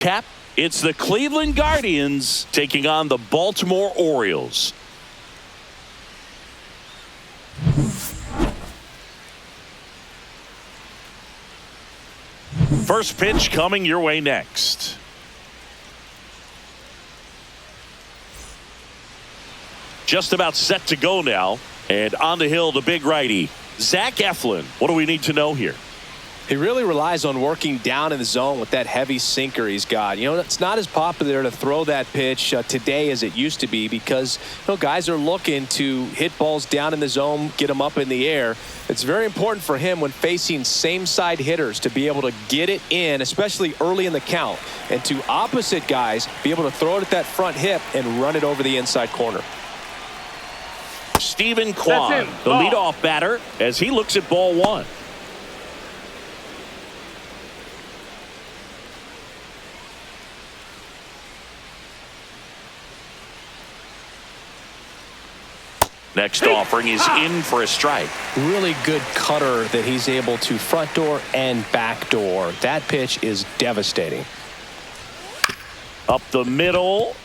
Cap, it's the Cleveland Guardians taking on the Baltimore Orioles. First pitch coming your way next. Just about set to go now. And on the hill, the big righty, Zach Eflin. What do we need to know here? He really relies on working down in the zone with that heavy sinker he's got. You know, it's not as popular to throw that pitch today as it used to be because, you know, guys are looking to hit balls down in the zone, get them up in the air. It's very important for him when facing same-side hitters to be able to get it in, especially early in the count, and to opposite guys be able to throw it at that front hip and run it over the inside corner. Stephen Kwan, the leadoff batter, as he looks at ball one. Next offering is in for a strike. Really good cutter that he's able to front door and back door. That pitch is devastating. Up the middle.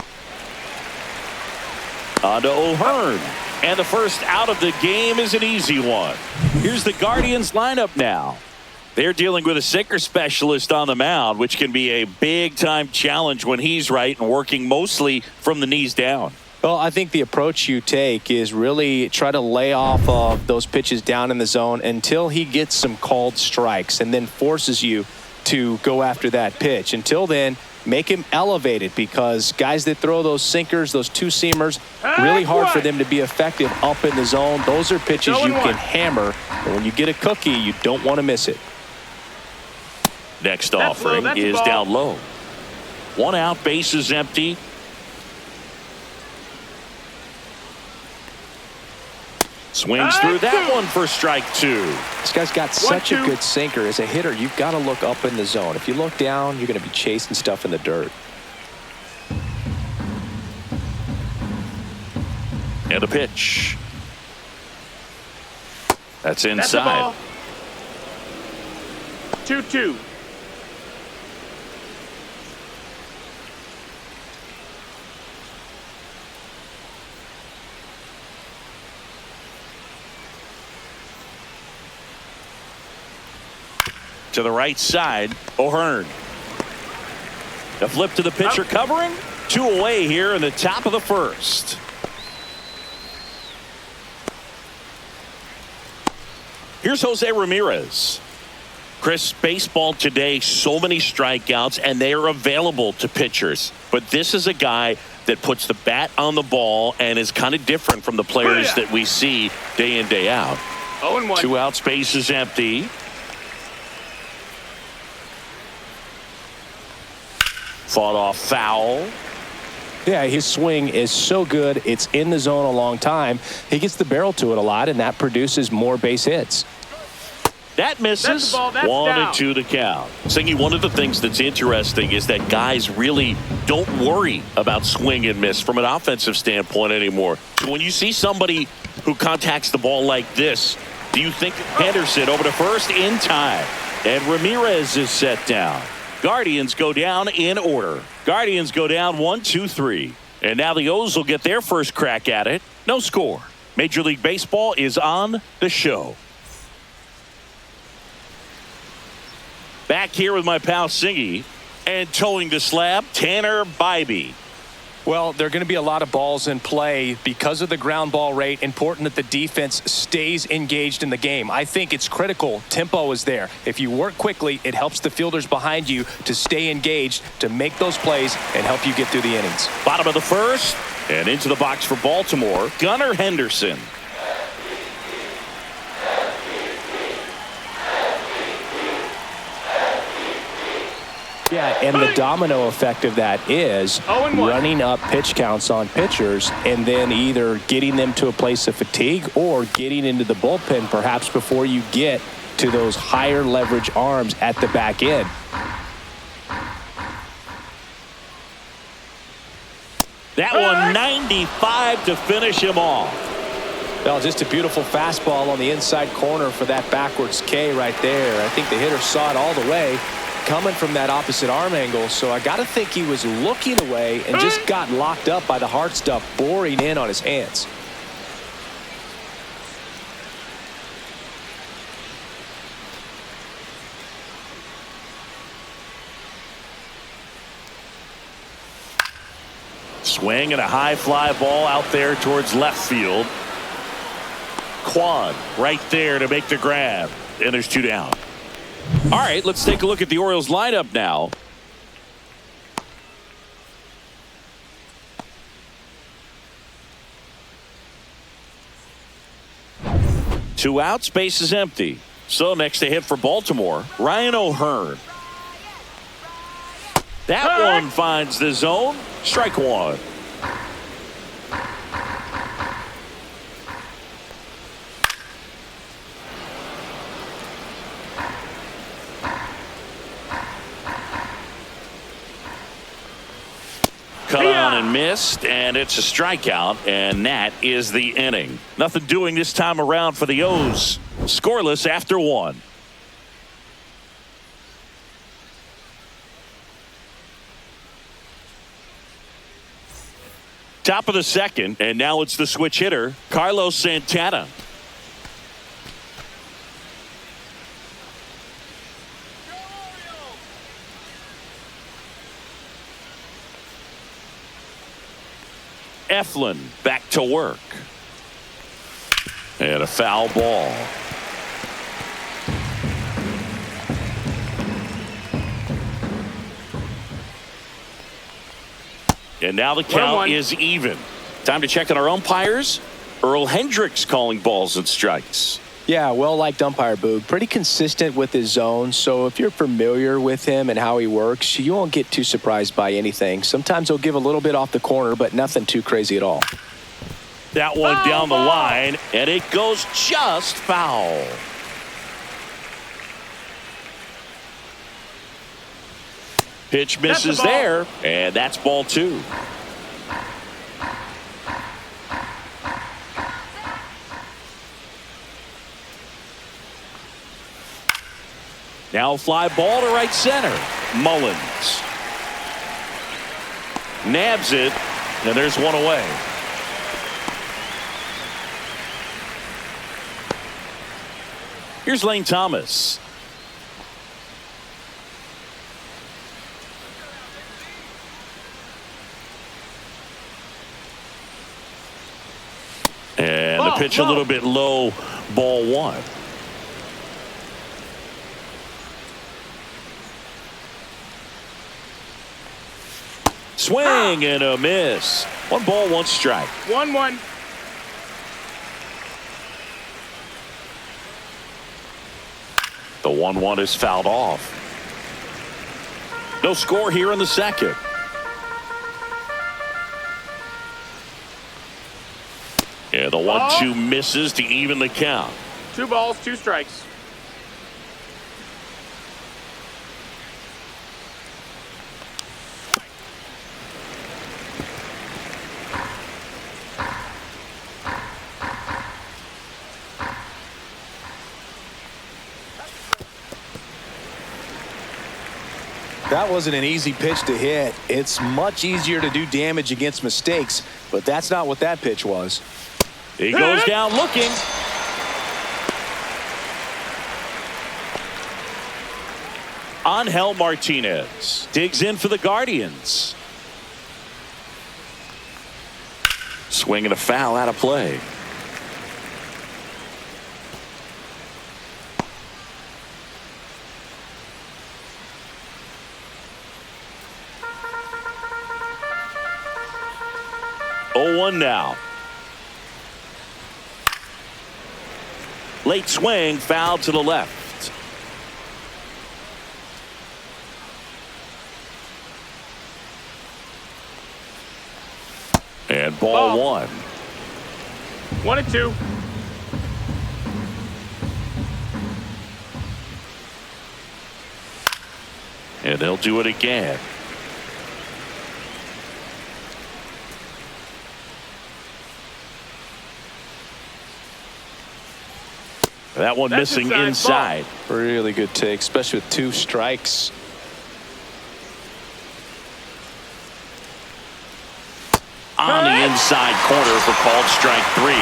On to O'Hearn. And the first out of the game is an easy one. Here's the Guardians lineup now. They're dealing with a sinker specialist on the mound, which can be a big-time challenge when he's right and working mostly from the knees down. Well, I think the approach you take is really try to lay off of those pitches down in the zone until he gets some called strikes and then forces you to go after that pitch. Until then, make him elevated because guys that throw those sinkers, those two-seamers, really hard for them to be effective up in the zone. Those are pitches you can hammer. And when you get a cookie, you don't want to miss it. Next offering is down low. One out, base is empty. Swings through that one for strike two. This guy's got such a good sinker. As a hitter, you've got to look up in the zone. If you look down, you're going to be chasing stuff in the dirt. And a pitch. That's inside. 2-2. To the right side, O'Hearn. The flip to the pitcher covering. Two away here in the top of the first. Here's Jose Ramirez. Chris, baseball today, so many strikeouts, and they are available to pitchers. But this is a guy that puts the bat on the ball and is kind of different from the players that we see day in, day out. 0-1. Two out, space is empty. Fought off foul. Yeah, his swing is so good. It's in the zone a long time. He gets the barrel to it a lot, and that produces more base hits. That misses. 1-2 the count. Singy, one of the things that's interesting is that guys really don't worry about swing and miss from an offensive standpoint anymore. So when you see somebody who contacts the ball like this, do you think Henderson over to first in time? And Ramirez is set down. Guardians go down in order. Guardians go down 1-2-3. And now the O's will get their first crack at it. No score. Major League Baseball is on the show. Back here with my pal Singy. And towing the slab, Tanner Bybee. Well, there are going to be a lot of balls in play because of the ground ball rate. Important that the defense stays engaged in the game. I think it's critical. Tempo is there. If you work quickly, it helps the fielders behind you to stay engaged, to make those plays, and help you get through the innings. Bottom of the first, and into the box for Baltimore, Gunnar Henderson. Yeah, and the domino effect of that is running up pitch counts on pitchers and then either getting them to a place of fatigue or getting into the bullpen perhaps before you get to those higher leverage arms at the back end. That one 95 to finish him off. Well, just a beautiful fastball on the inside corner for that backwards K right there. I think the hitter saw it all the way coming from that opposite arm angle, so I got to think he was looking away and just got locked up by the hard stuff boring in on his hands. Swing and a high fly ball out there towards left field. Quan right there to make the grab, and there's 2 down. All right, let's take a look at the Orioles lineup now. Two outs, base is empty. So next to hit for Baltimore, Ryan O'Hearn. That one finds the zone. Strike one. Cut on and missed, and it's a strikeout, and that is the inning. Nothing doing this time around for the O's. Scoreless after 1. Top of the second, and now it's the switch hitter, Carlos Santana. Eflin back to work. And a foul ball. And now the count is even. Time to check on our umpires. Earl Hendricks calling balls and strikes. Yeah, well-liked umpire, Boog. Pretty consistent with his zone, so if you're familiar with him and how he works, you won't get too surprised by anything. Sometimes he'll give a little bit off the corner, but nothing too crazy at all. That one down the line, and it goes just foul. Pitch misses there, and that's ball 2. Now fly ball to right center. Mullins nabs it, and there's one away. Here's Lane Thomas. And the pitch a little bit low, ball 1. Swing and a miss. 1 ball, 1 strike. 1-1. The 1-1 is fouled off. No score here in the second. Yeah, the 1-2 misses to even the count. 2 balls, 2 strikes. That wasn't an easy pitch to hit. It's much easier to do damage against mistakes, but that's not what that pitch was. He goes down looking. Angel Martinez digs in for the Guardians. Swing and a foul out of play. Oh, 1 now. Late swing, foul to the left. And ball 1. 1-2. And they'll do it again. That one missing inside. Really good take, especially with 2 strikes. on the inside corner for called strike 3.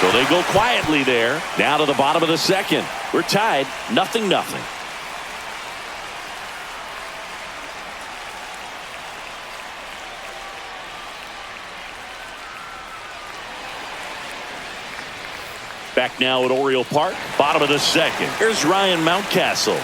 So they go quietly there. Now to the bottom of the second. We're tied 0-0. Back now at Oriole Park, bottom of the second. Here's Ryan Mountcastle.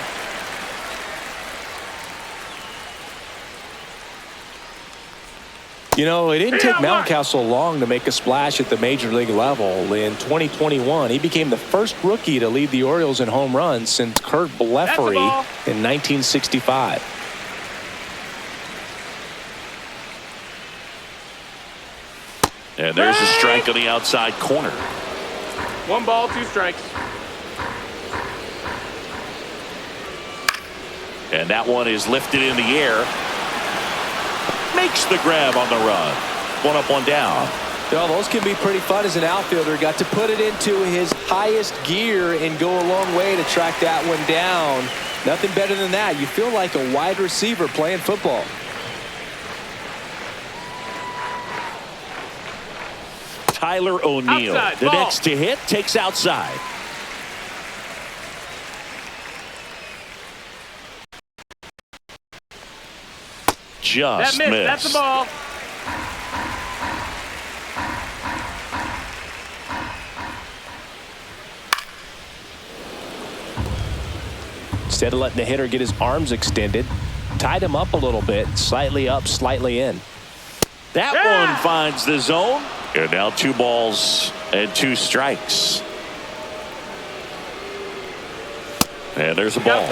You know, it didn't take Mountcastle long to make a splash at the major league level. In 2021, he became the first rookie to lead the Orioles in home runs since Kurt Blefary in 1965. And there's a strike on the outside corner. 1 ball, 2 strikes. And that one is lifted in the air. Makes the grab on the run. 1 up, 1 down. Well, those can be pretty fun as an outfielder. Got to put it into his highest gear and go a long way to track that one down. Nothing better than that. You feel like a wide receiver playing football. Tyler O'Neill, the next to hit, takes outside. Just missed. That's the ball. Instead of letting the hitter get his arms extended, tied him up a little bit, slightly up, slightly in. That one finds the zone. And now 2 balls and 2 strikes. And there's a ball.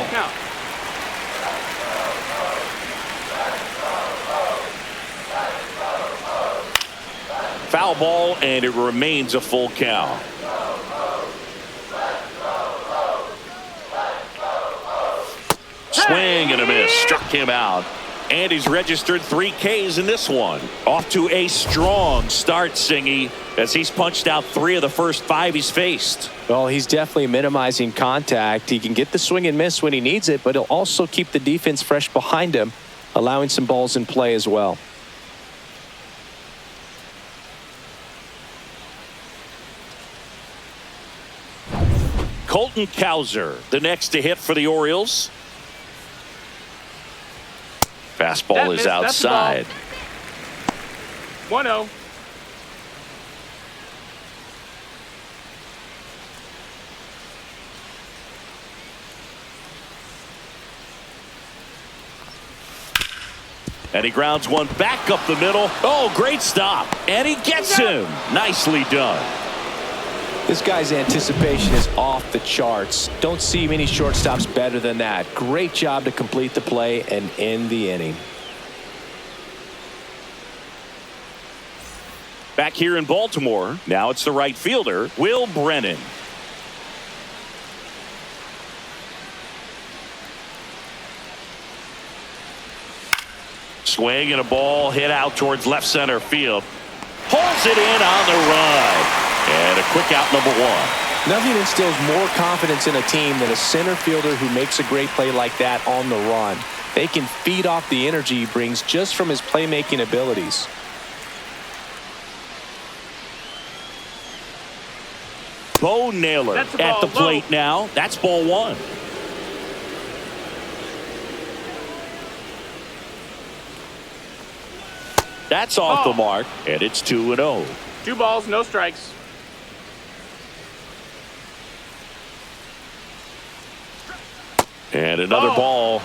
Foul ball, and it remains a full count. Swing and a miss. Struck him out. And he's registered 3 Ks in this one. Off to a strong start, Singy, as he's punched out 3 of the first 5 he's faced. Well, he's definitely minimizing contact. He can get the swing and miss when he needs it, but he'll also keep the defense fresh behind him, allowing some balls in play as well. Colton Cowser, the next to hit for the Orioles. Fastball is outside. 1-0. And he grounds one back up the middle. Oh, great stop. And he gets him. Nicely done. This guy's anticipation is off the charts. Don't see many shortstops better than that. Great job to complete the play and end the inning. Back here in Baltimore, now it's the right fielder, Will Brennan. Swing and a ball hit out towards left center field. Pulls it in on the run. And a quick out, number 1. Nothing instills more confidence in a team than a center fielder who makes a great play like that on the run. They can feed off the energy he brings just from his playmaking abilities. Bo Naylor at the plate now. That's ball 1. That's off the mark, and it's 2-0. 2 balls, no strikes. And another ball.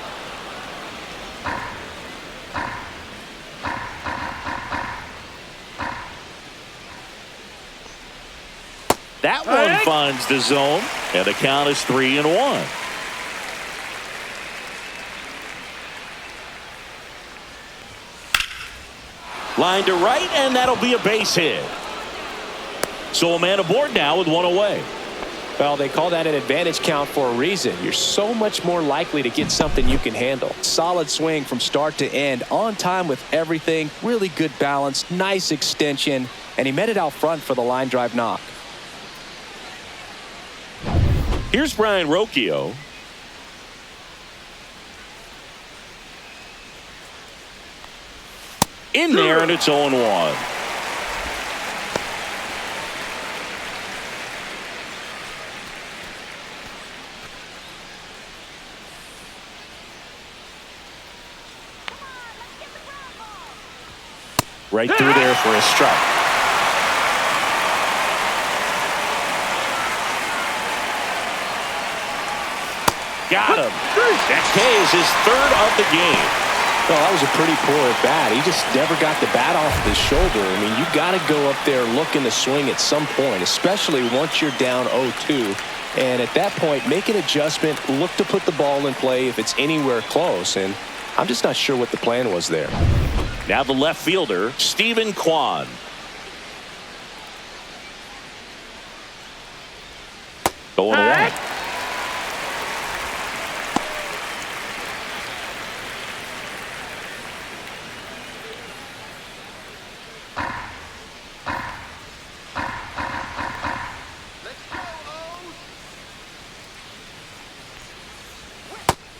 That one finds the zone, and the count is 3-1. Line to right, and that'll be a base hit. So a man aboard now with 1 away. Well, they call that an advantage count for a reason. You're so much more likely to get something you can handle. Solid swing from start to end, on time with everything, really good balance, nice extension, and he met it out front for the line drive knock. Here's Brian Rocchio. In there, and it's 0-1. Right through there for a strike. Got him. That K is his third of the game. Well, that was a pretty poor at bat. He just never got the bat off his shoulder. I mean, you got to go up there looking to swing at some point, especially once you're down 0-2. And at that point, make an adjustment, look to put the ball in play if it's anywhere close. And I'm just not sure what the plan was there. Now the left fielder, Stephen Kwan. Going away.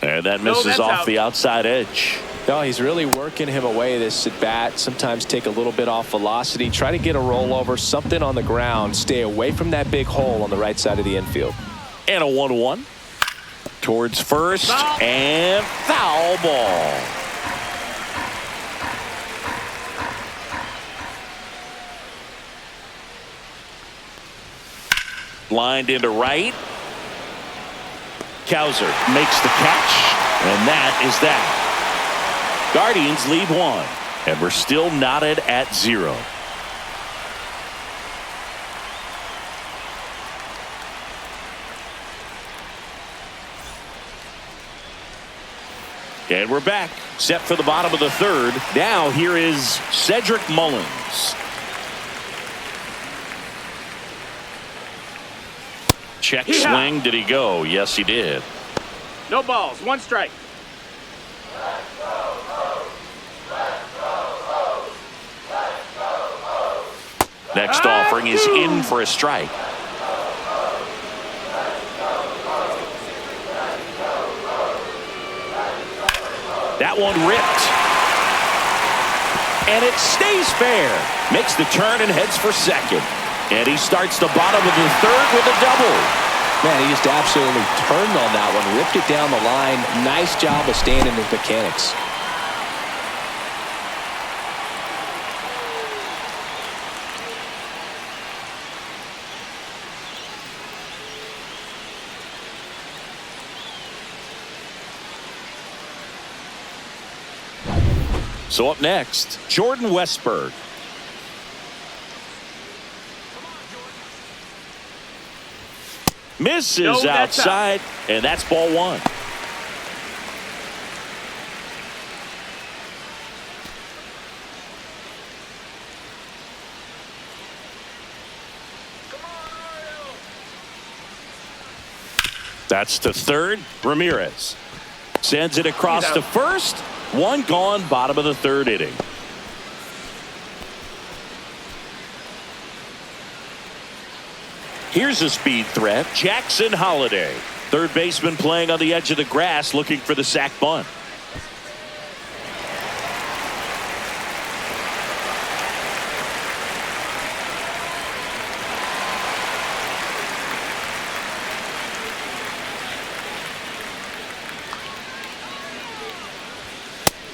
And that misses off the outside edge. No, he's really working him away this at bat. Sometimes take a little bit off velocity. Try to get a rollover, something on the ground. Stay away from that big hole on the right side of the infield. And a 1-1. Towards first. Foul. And foul ball. Lined into right. Cowser makes the catch. And that is that. Guardians lead 1, and we're still knotted at 0. And we're back, set for the bottom of the third. Now here is Cedric Mullins. Check swing. Did he go? Yes, he did. No balls. 1 strike. Next offering is in for a strike. That one ripped. And it stays fair. Makes the turn and heads for second. And he starts the bottom of the third with a double. Man, he just absolutely turned on that one. Ripped it down the line. Nice job of staying in his mechanics. So up next, Jordan Westburg. Misses outside, and that's ball 1. That's to third. Ramirez sends it across to first. 1 gone, bottom of the third inning. Here's a speed threat, Jackson Holliday. Third baseman playing on the edge of the grass, looking for the sac bunt.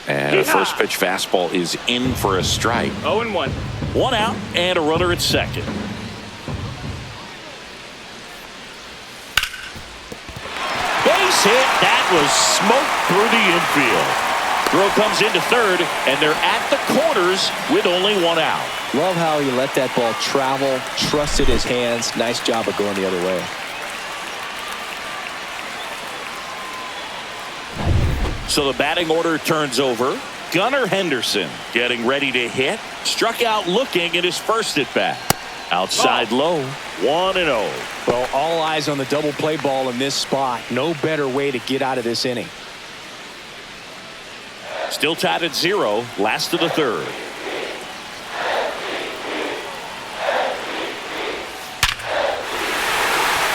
And a first pitch fastball is in for a strike. 0-1. 1 out and a runner at second. Base hit. That was smoked through the infield. Throw comes into third, and they're at the corners with only 1 out. Love how he let that ball travel, trusted his hands. Nice job of going the other way. So the batting order turns over. Gunnar Henderson getting ready to hit. Struck out looking at his first at bat. Outside low. 1-0. Well, all eyes on the double play ball in this spot. No better way to get out of this inning. Still tied at 0. Last of the third.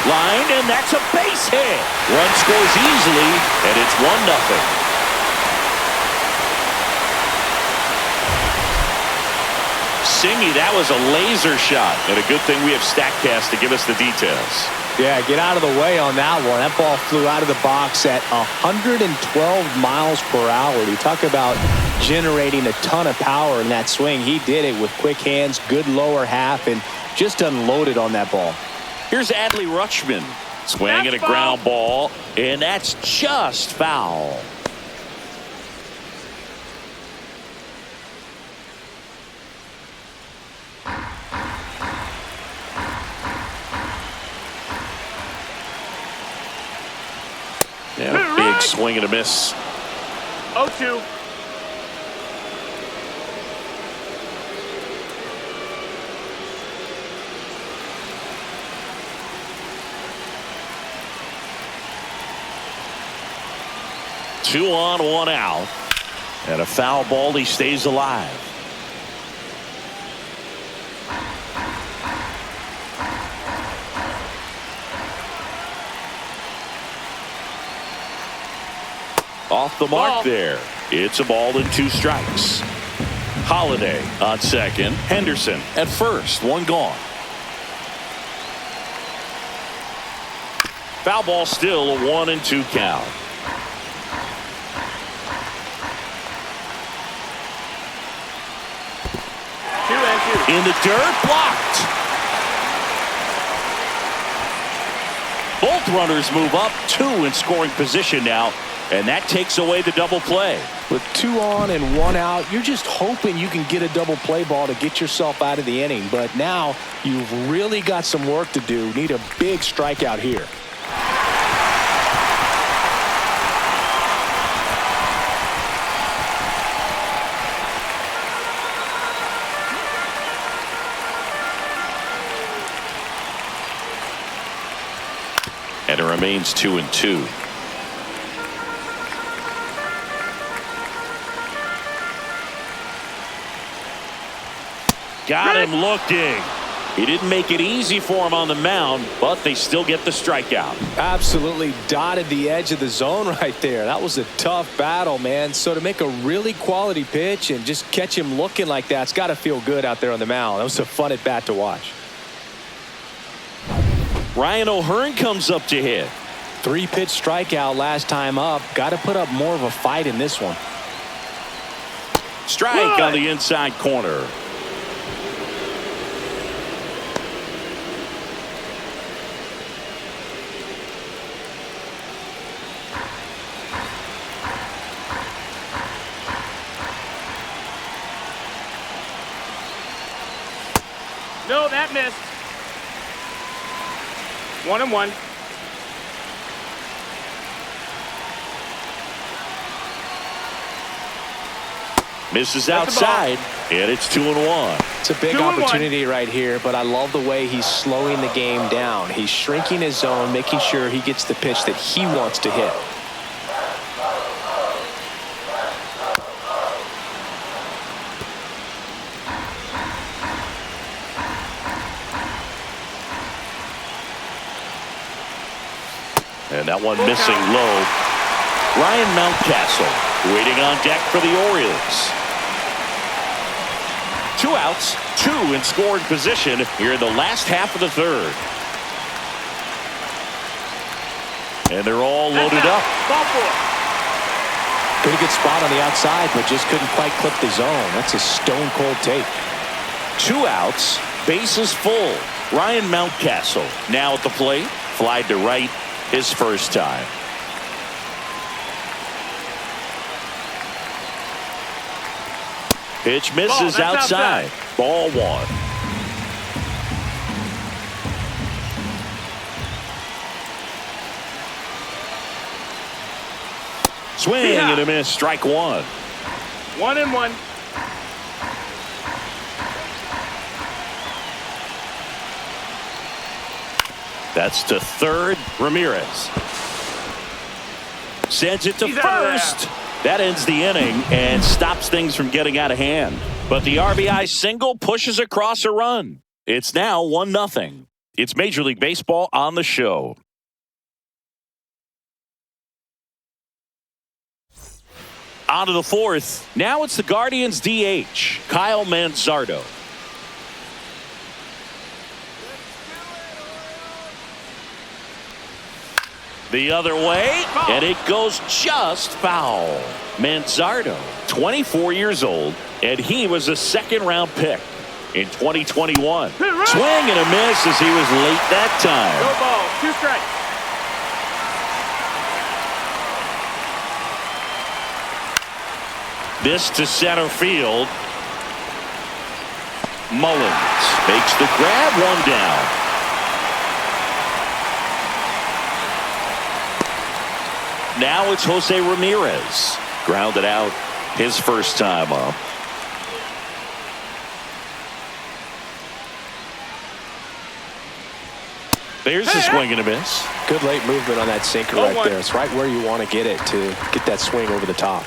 Line, and that's a base hit. Run scores easily, and it's 1-0. Singy, that was a laser shot, and a good thing we have StatCast to give us the details. Yeah, get out of the way on that one. That ball flew out of the box at 112 miles per hour. You talk about generating a ton of power in that swing. He did it with quick hands, good lower half, and just unloaded on that ball. Here's Adley Rutschman swinging a ground ball, and that's just foul. Yeah, big swing and a miss. 0-2. Two on, one out. And a foul ball. He stays alive. Off the mark there. It's a ball and 2 strikes. Holiday on second. Henderson at first. One gone. Foul ball, still a 1-2 count. In the dirt, blocked. Both runners move up, 2 in scoring position now, and that takes away the double play. With 2 on and 1 out, you're just hoping you can get a double play ball to get yourself out of the inning. But now you've really got some work to do. Need a big strikeout here. And it remains 2-2. Got him looking. He didn't make it easy for him on the mound, but they still get the strikeout. Absolutely dotted the edge of the zone right there. That was a tough battle, man. So to make a really quality pitch and just catch him looking like that, it's got to feel good out there on the mound. That was a fun at bat to watch. Ryan O'Hearn comes up to hit. 3-pitch strikeout last time up. Got to put up more of a fight in this one. Strike on the inside corner. No, that missed. 1-1. Misses outside, and it's 2-1. It's a big opportunity right here, but I love the way he's slowing the game down. He's shrinking his zone, making sure he gets the pitch that he wants to hit. And that one missing low. Ryan Mountcastle waiting on deck for the Orioles. 2 outs, 2 in scoring position here in the last half of the third. And they're all loaded up. Pretty good spot on the outside, but just couldn't quite clip the zone. That's a stone cold take. 2 outs, bases full. Ryan Mountcastle now at the plate. Fly to right, his first time. Pitch misses outside. Ball 1. Swing and a miss. Strike 1. 1-1. That's to third. Ramirez sends it to first. That ends the inning and stops things from getting out of hand. But the RBI single pushes across a run. It's now 1-0. It's Major League Baseball on the show. On to the 4th. Now it's the Guardians DH, Kyle Manzardo. The other way, and it goes just foul. Manzardo, 24 years old, and he was a second-round pick in 2021. Swing and a miss as he was late that time. No ball, 2 strikes. This to center field. Mullins makes the grab, 1 down. Now it's Jose Ramirez. Grounded out his first time up. There's the swing and a miss. Good late movement on that sinker right there. It's right where you want to get it to get that swing over the top.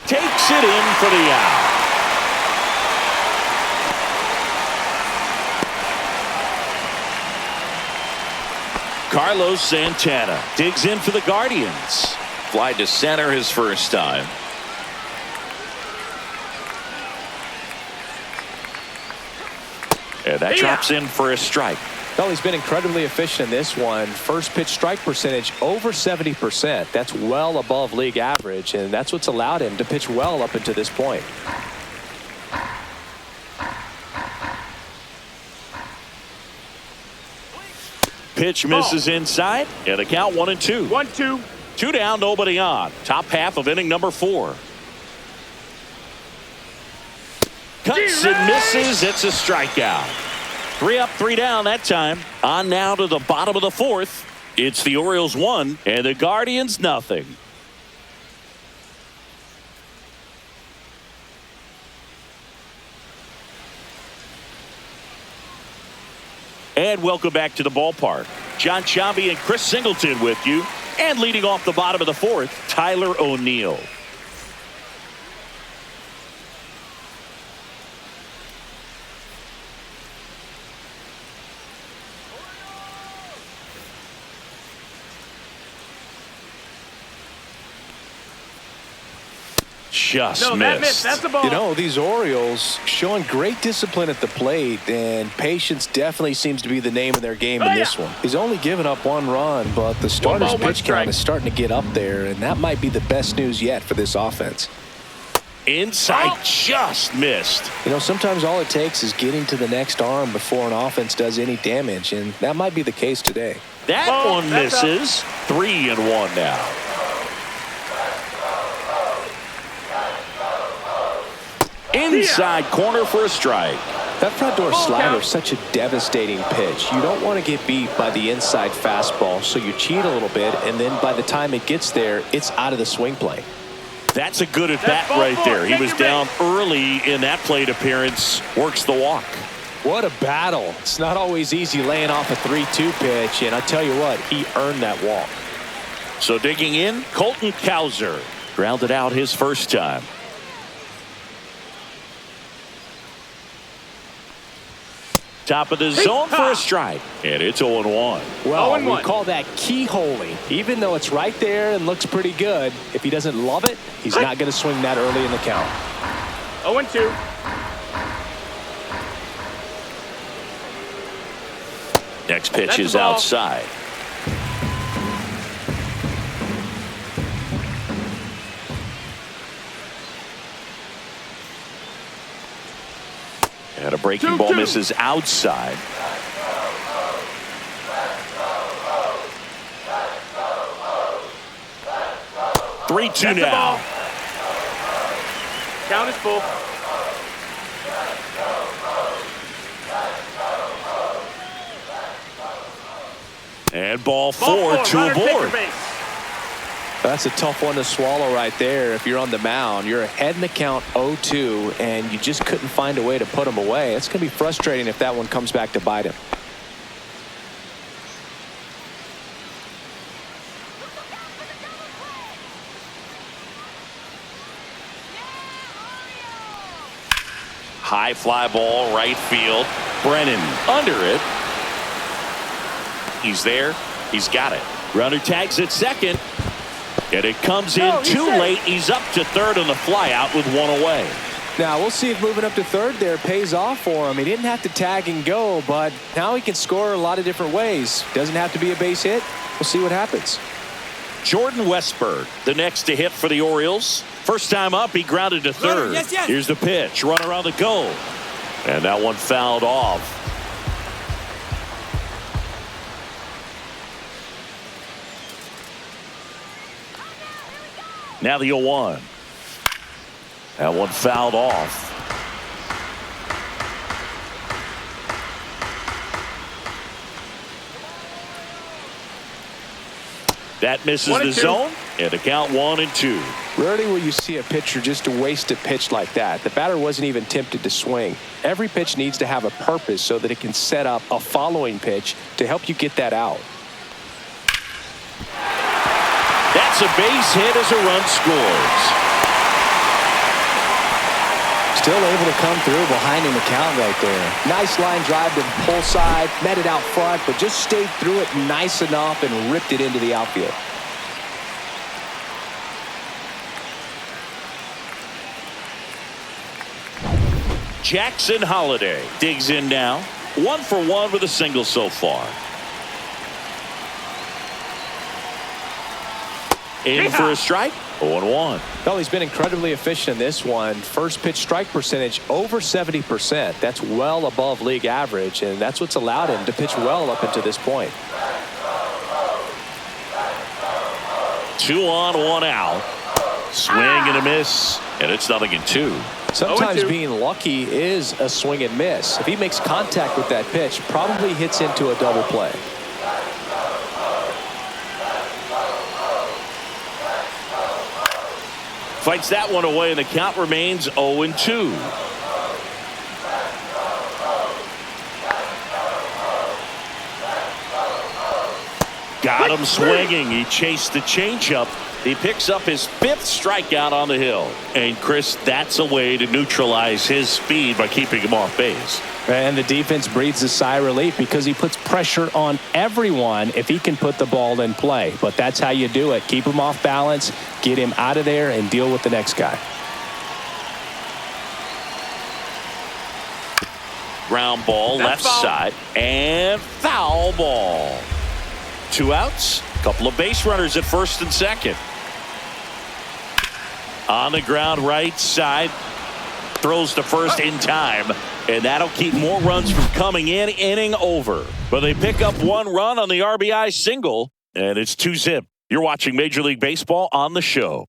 Takes it in for the out. Carlos Santana digs in for the Guardians. Fly to center his first time. And that drops in for a strike. Well, he's been incredibly efficient in this one. First pitch strike percentage over 70%. That's well above league average, and that's what's allowed him to pitch well up until this point. Pitch misses inside, and the count 1-2. 1-2. 2 down, nobody on. Top half of inning number 4. Cuts and misses. It's a strikeout. 3 up, 3 down that time. On now to the bottom of the 4th. It's the Orioles 1 and the Guardians nothing. And welcome back to the ballpark. John Chambi and Chris Singleton with you. And leading off the bottom of the 4th, Tyler O'Neill. Just missed. That's a ball. You know, these Orioles showing great discipline at the plate, and patience definitely seems to be the name of their game in this one. He's only given up 1 run, but the starter's pitch count is starting to get up there, and that might be the best news yet for this offense. Inside, just missed. You know, sometimes all it takes is getting to the next arm before an offense does any damage, and that might be the case today. That one misses. 3-1 now. Inside corner for a strike. That front door slider is such a devastating pitch. You don't want to get beat by the inside fastball, so you cheat a little bit, and then by the time it gets there, it's out of the swing plane. That's a good at bat right there. He was down early in that plate appearance. Works the walk. What a battle. It's not always easy laying off a 3-2 pitch, and I tell you what, he earned that walk. So digging in, Colton Cowser. Grounded out his first time. Top of the zone for a strike. And it's 0-1. Well, we call that keyholing. Even though it's right there and looks pretty good, if he doesn't love it, he's not going to swing that early in the count. 0-2. Next pitch is outside. And a breaking ball misses outside. That's 3-2 now. Count is full. And ball 4 to aboard. That's a tough one to swallow right there. If you're on the mound, you're ahead in the count 0-2, and you just couldn't find a way to put him away. It's going to be frustrating if that one comes back to bite him. High fly ball, right field. Brennan under it. He's there. He's got it. Runner tags at second. And it comes in too late. He's up to third on the flyout with one away. Now we'll see if moving up to third there pays off for him. He didn't have to tag and go, but now he can score a lot of different ways. Doesn't have to be a base hit. We'll see what happens. Jordan Westburg, the next to hit for the Orioles. First time up, he grounded to third. Yes, yes. Here's the pitch. Runner on the go. And that one fouled off. Now the 0-1. That one fouled off. That misses the zone, and the count 1-2. Rarely will you see a pitcher just to waste a pitch like that. The batter wasn't even tempted to swing. Every pitch needs to have a purpose so that it can set up a following pitch to help you get that out. That's a base hit as a run scores. Still able to come through behind in the count right there. Nice line drive to the pull side, met it out front, but just stayed through it nice enough and ripped it into the outfield. Jackson Holliday digs in now. 1 for 1 with a single so far. In for a strike. 0-1. Well, he's been incredibly efficient in this one. First pitch strike percentage over 70%. That's well above league average, and that's what's allowed him to pitch well up until this point. 2 on, 1 out. Swing and a miss, and it's 0-2. Sometimes being lucky is a swing and miss. If he makes contact with that pitch, probably hits into a double play. Fights that one away, and the count remains 0-2. Got him swinging. He chased the changeup. He picks up his 5th strikeout on the hill. And, Chris, that's a way to neutralize his speed by keeping him off base. And the defense breathes a sigh of relief because he puts pressure on everyone if he can put the ball in play. But that's how you do it. Keep him off balance, get him out of there, and deal with the next guy. Ground ball, left side, and foul ball. 2 outs, couple of base runners at first and second. On the ground, right side, throws to first in time, and that'll keep more runs from coming in. Inning over. But they pick up 1 run on the RBI single, and it's 2-zip. You're watching Major League Baseball on the show.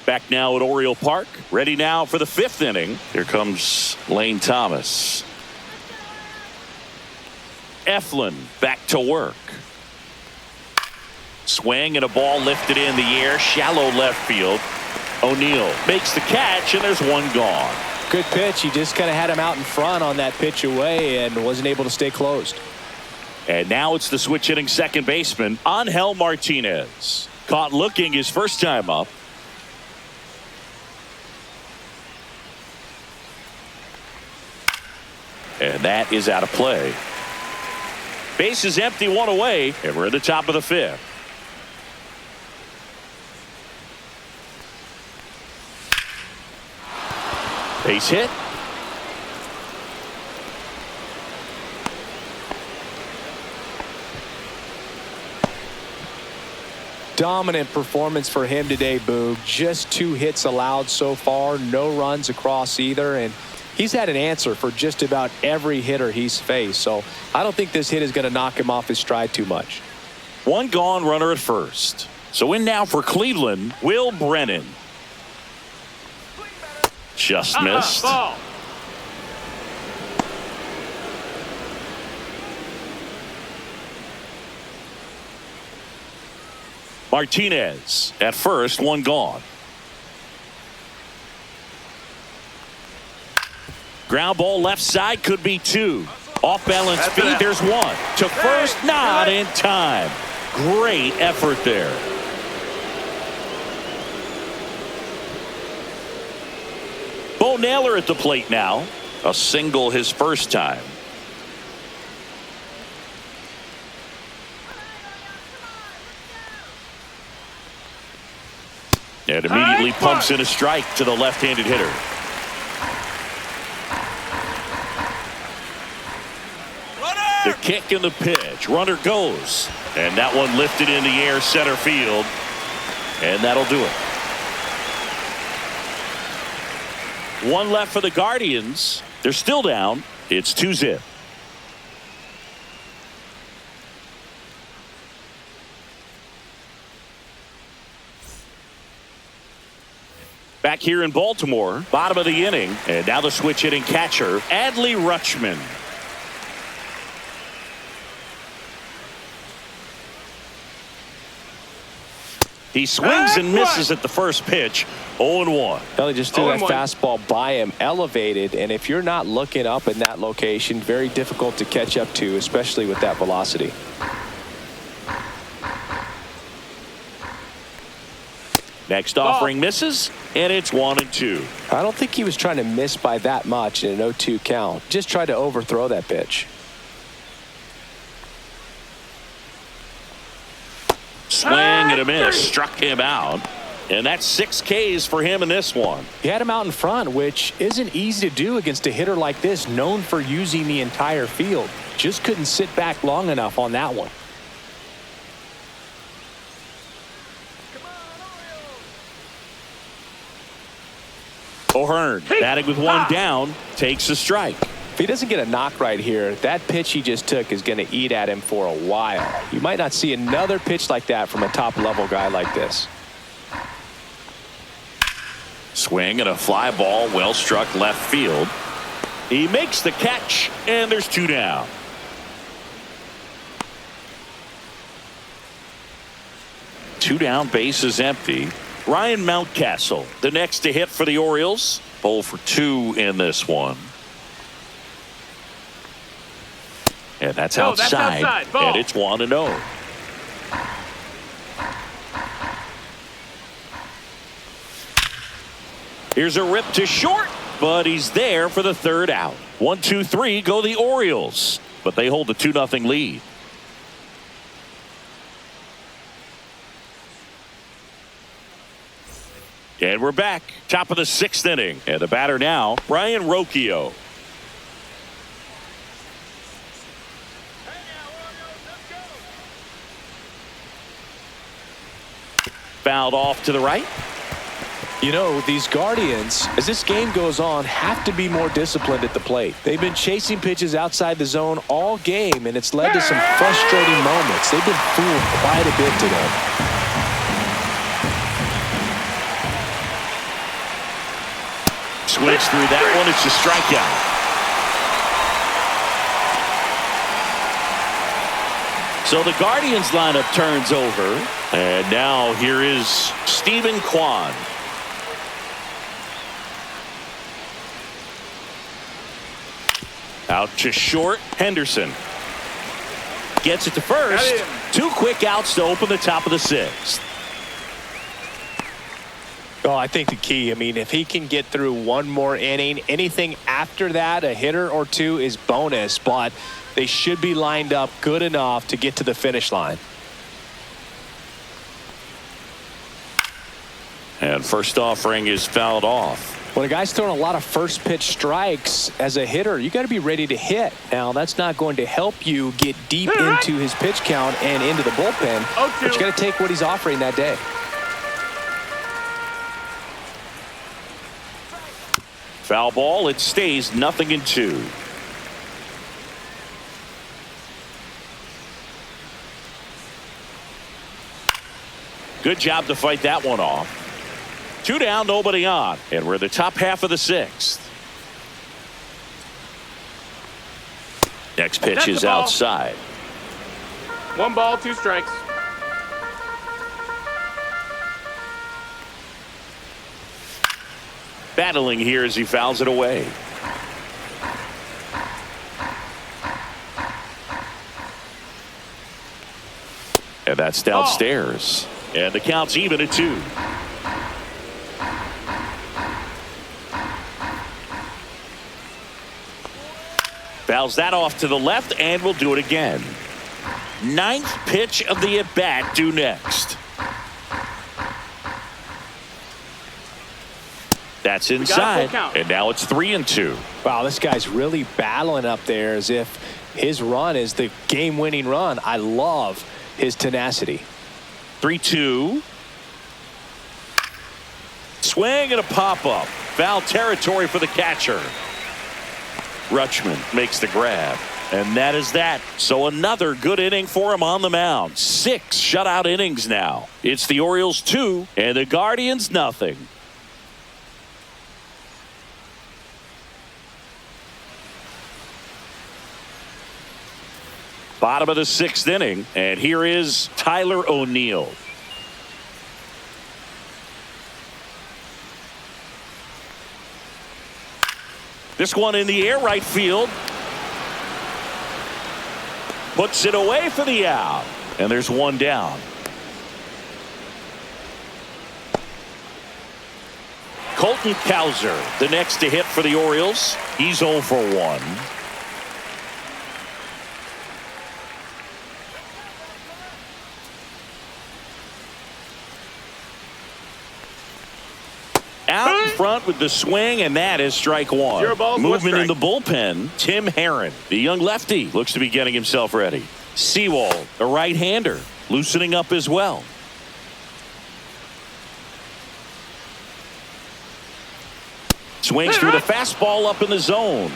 Back now at Oriole Park, ready now for the 5th inning. Here comes Lane Thomas. Eflin back to work. Swing and a ball lifted in the air, shallow left field. O'Neill makes the catch, and there's 1 gone. Good pitch. He just kind of had him out in front on that pitch away and wasn't able to stay closed. And now it's the switch hitting second baseman, Angel Martinez. Caught looking his first time up. And that is out of play. Base is empty, 1 away, and we're at the top of the 5th. Base hit. Dominant performance for him today, Boog. Just 2 hits allowed so far, no runs across either, and he's had an answer for just about every hitter he's faced. So I don't think this hit is going to knock him off his stride too much. 1 gone, runner at first. So in now for Cleveland, Will Brennan. Just missed. Ball. Martinez at first, 1 gone. Ground ball left side, could be 2. Off balance feed, there's 1. To first, not in time. Great effort there. Bo Naylor at the plate now. A single his first time. And immediately pumps in a strike to the left-handed hitter. The kick and the pitch. Runner goes. And that one lifted in the air, center field. And that'll do it. One left for the Guardians. They're still down. It's 2-0. Back here in Baltimore, bottom of the inning. And now the switch hitting catcher, Adley Rutschman. He swings and misses at the first pitch. 0-1. Well, he just threw that fastball by him, elevated, and if you're not looking up in that location, very difficult to catch up to, especially with that velocity. Next offering misses, and it's 1-2. I don't think he was trying to miss by that much in an 0-2 count. Just tried to overthrow that pitch. Swing and a miss. Struck him out. And that's 6 Ks for him in this one. He had him out in front, which isn't easy to do against a hitter like this, known for using the entire field. Just couldn't sit back long enough on that one. O'Hearn batting with one down, takes a strike. If he doesn't get a knock right here, that pitch he just took is going to eat at him for a while. You might not see another pitch like that from a top-level guy like this. Swing and a fly ball, well struck left field. He makes the catch, and there's 2 down. Two down, base is empty. Ryan Mountcastle, the next to hit for the Orioles. 0 for 2 in this one. And that's outside. And it's 1-0. Here's a rip to short, but he's there for the third out. 1, 2, 3 go the Orioles, but they hold the 2-0 lead. And we're back, top of the 6th inning, and the batter now, Brian Rocchio. Fouled off to the right. You know, these Guardians, as this game goes on, have to be more disciplined at the plate. They've been chasing pitches outside the zone all game, and it's led to some frustrating moments. They've been fooled quite a bit today. Switch through that one. It's a strikeout. So the Guardians lineup turns over. And now here is Stephen Kwan. Out to short. Henderson gets it to first. 2 quick outs to open the top of the 6th. Oh, I think the key, I mean, if he can get through one more inning, anything after that, a hitter or 2 is bonus, but they should be lined up good enough to get to the finish line. And first offering is fouled off. When a guy's throwing a lot of first pitch strikes as a hitter, you got to be ready to hit. Now, that's not going to help you get deep into his pitch count and into the bullpen, but you got to take what he's offering that day. Foul ball. It stays 0-2. Good job to fight that one off. 2 down, nobody on, and we're in the top half of the 6th. Next pitch is outside. 1 ball, 2 strikes. Battling here as he fouls it away. And that's downstairs. And the count's even at 2. Fouls that off to the left, and we'll do it again. 9th pitch of the at-bat due next. That's inside. And now it's 3-2. Wow, this guy's really battling up there as if his run is the game-winning run. I love his tenacity. 3-2. Swing and a pop-up. Foul territory for the catcher. Rutschman makes the grab. And that is that. So another good inning for him on the mound. 6 shutout innings now. It's the Orioles 2 and the Guardians nothing. Bottom of the 6th inning, and here is Tyler O'Neill. This one in the air, right field. Puts it away for the out, and there's one down. Colton Cowser, the next to hit for the Orioles. He's 0 for 1. Out in front with the swing, and that is strike 1. Movement in the bullpen. Tim Herron, the young lefty, looks to be getting himself ready. Sewald, a right-hander, loosening up as well. Swings through the fastball up in the zone.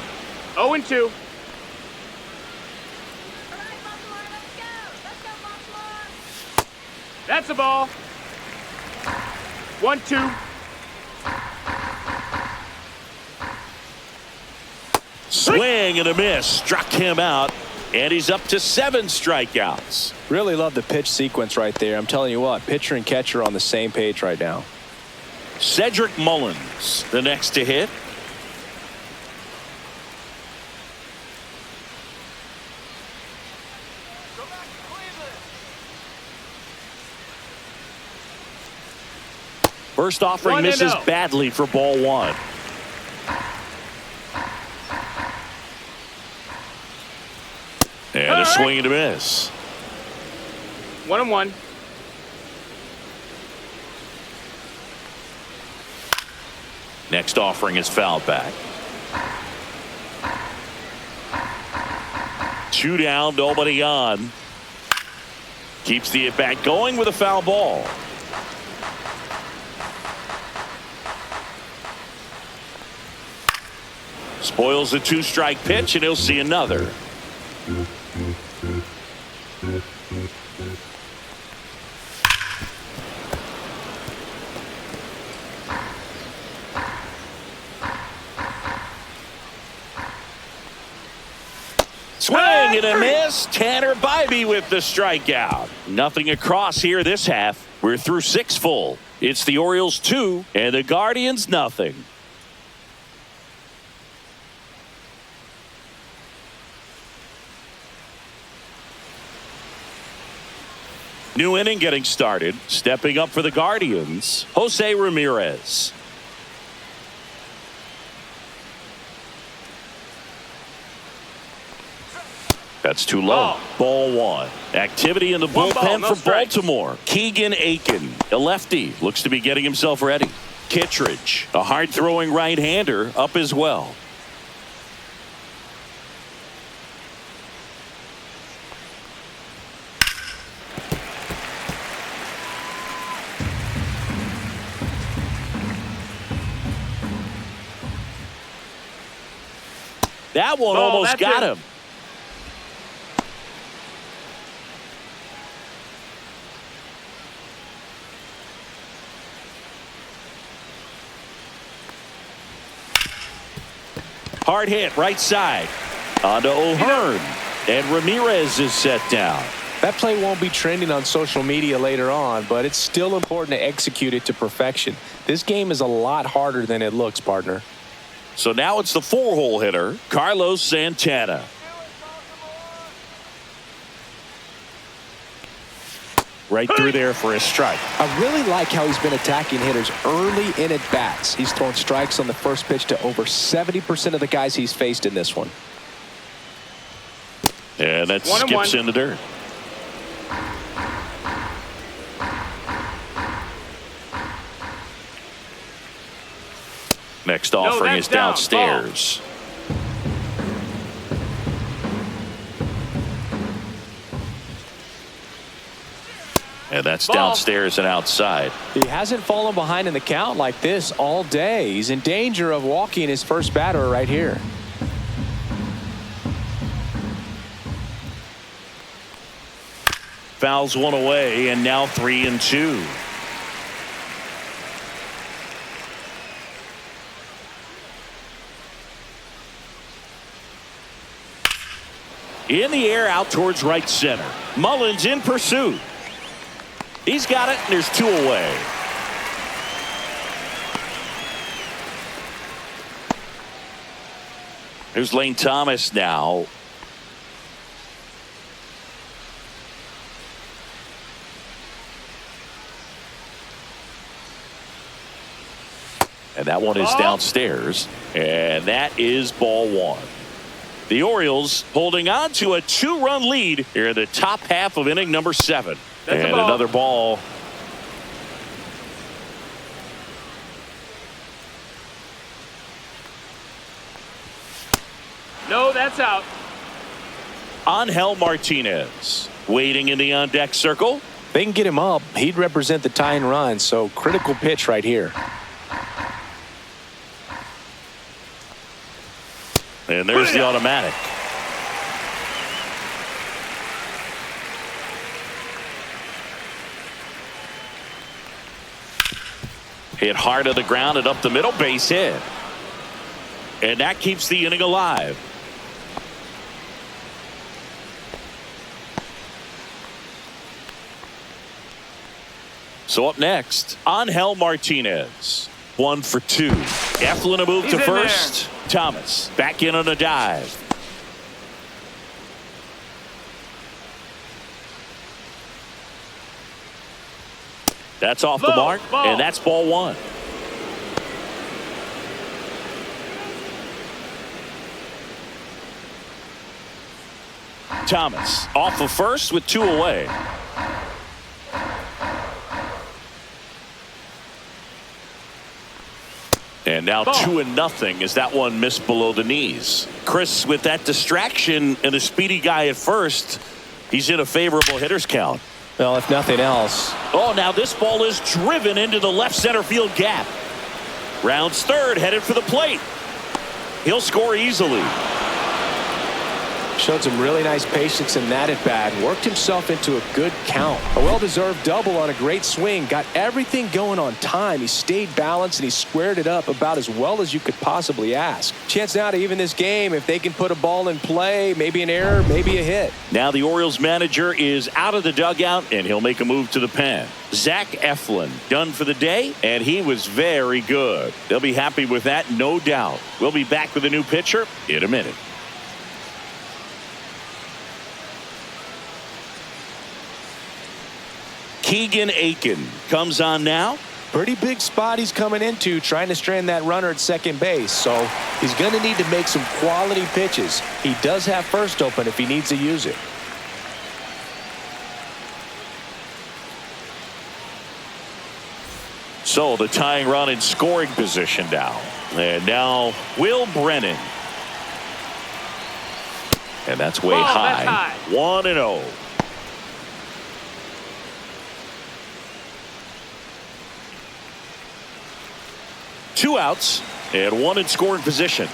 0-2. That's a ball. 1-2. Swing and a miss. Struck him out. And he's up to 7 strikeouts. Really love the pitch sequence right there. I'm telling you what, pitcher and catcher are on the same page right now. Cedric Mullins, the next to hit. First offering misses badly for ball 1. And a swing and a miss. 1-1. Next offering is fouled back. 2 down, nobody on. Keeps the at-bat going with a foul ball. Spoils a 2-strike pitch, and he'll see another. Swing and a miss. Tanner Bybee with the strikeout. Nothing across here this half. We're through 6 full. It's the Orioles 2 and the Guardians nothing. New inning getting started. Stepping up for the Guardians, Jose Ramirez. That's too low. Ball 1. Activity in the bullpen for Baltimore. Keegan Aiken, a lefty, looks to be getting himself ready. Kittredge, a hard-throwing right-hander, up as well. That one almost got him. Hard hit right side. On to O'Hearn. And Ramirez is set down. That play won't be trending on social media later on, but it's still important to execute it to perfection. This game is a lot harder than it looks, partner. So now it's the 4-hole hitter, Carlos Santana. Right through there for a strike. I really like how he's been attacking hitters early in at bats. He's thrown strikes on the first pitch to over 70% of the guys he's faced in this one. And that skips in the dirt. Next offering is downstairs. And that's downstairs and outside. He hasn't fallen behind in the count like this all day. He's in danger of walking his first batter right here. Fouls one away, and now 3-2. In the air out towards right center. Mullins in pursuit. He's got it, and there's 2 away. Here's Lane Thomas now. And that one is downstairs. And that is ball 1. The Orioles holding on to a 2-run lead here in the top half of inning number 7. That's and another ball. No, that's out. Angel Martinez waiting in the on-deck circle. They can get him up. He'd represent the tying run, so critical pitch right here. And there's the automatic. Hit hard to the ground and up the middle, base hit. And that keeps the inning alive. So up next, Angel Martinez. 1 for 2. Eflin a move to first. Thomas back in on a dive. That's off the mark, and that's ball 1. Thomas off of first with 2 away. And now 2-0 as that one missed below the knees. Chris, with that distraction and a speedy guy at first, he's in a favorable hitter's count. Well, if nothing else. Oh, now this ball is driven into the left center field gap. Rounds third, headed for the plate. He'll score easily. Showed some really nice patience in that at bat. Worked himself into a good count. A well-deserved double on a great swing. Got everything going on time. He stayed balanced and he squared it up about as well as you could possibly ask. Chance now to even this game if they can put a ball in play. Maybe an error, maybe a hit. Now the Orioles manager is out of the dugout and he'll make a move to the pen. Zach Eflin done for the day, and he was very good. They'll be happy with that, no doubt. We'll be back with a new pitcher in a minute. Keegan Aiken comes on now. Pretty big spot he's coming into, trying to strand that runner at second base. So he's going to need to make some quality pitches. He does have first open if he needs to use it. So the tying run in scoring position now. And now Will Brennan. And that's way high. 1-0. Two outs and one in scoring position.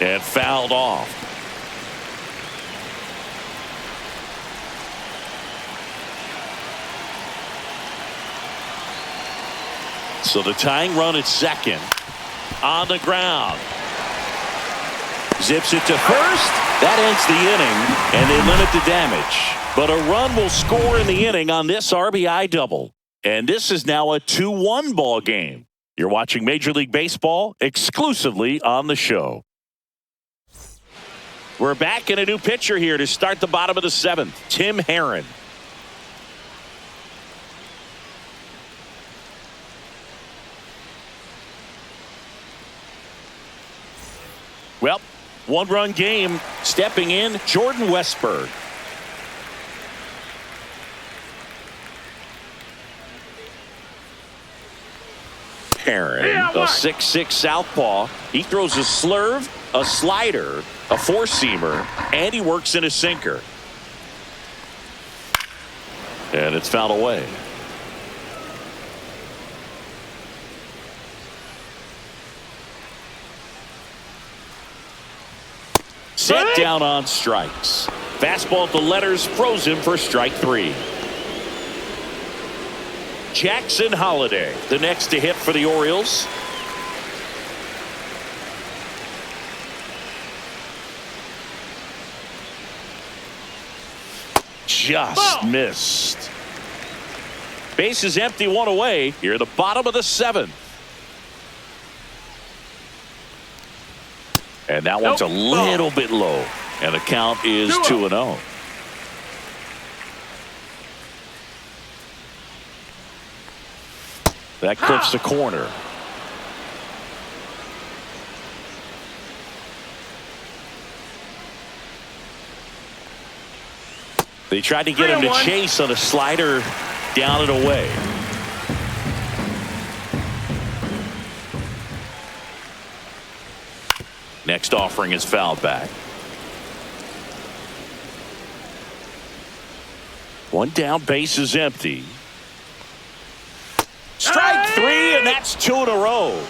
And fouled off. So the tying run at second. On the ground. Zips it to first. That ends the inning, and they limit the damage. But a run will score in the inning on this RBI double. And this is now a 2-1 ball game. You're watching Major League Baseball exclusively on the show. We're back in a new pitcher here to start the bottom of the seventh. Tim Herron. Well, one-run game. Stepping in, Jordan Westburg. Karen, a 6'6" southpaw. He throws a slurve, a slider, a four-seamer, and he works in a sinker. And it's fouled away. Set down on strikes. Fastball at the letters, frozen for strike 3. Jackson Holliday, the next to hit for the Orioles. Just missed. Base is empty, one away. Here at the bottom of the 7th. And that one's a little bit low. And the count is 2-0. That clips the corner. They tried to get him to chase on a slider down and away. Next offering is fouled back. One down, base is empty. Strike 3, and that's 2 in a row.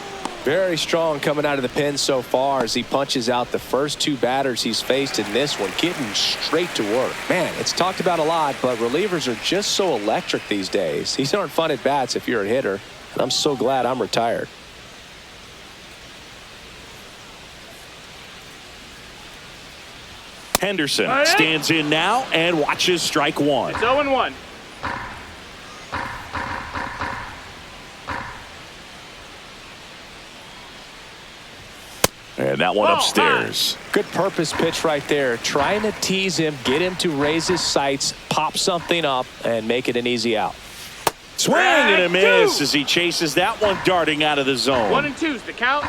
Very strong coming out of the pen so far as he punches out the first 2 batters he's faced in this one, getting straight to work. Man, it's talked about a lot, but relievers are just so electric these days. These aren't fun at bats if you're a hitter, and I'm so glad I'm retired. Henderson stands in now and watches strike 1. It's 0-1. And that one upstairs. Good purpose pitch right there. Trying to tease him, get him to raise his sights, pop something up, and make it an easy out. Swing and a miss as he chases that one darting out of the zone. 1 and 2's the count.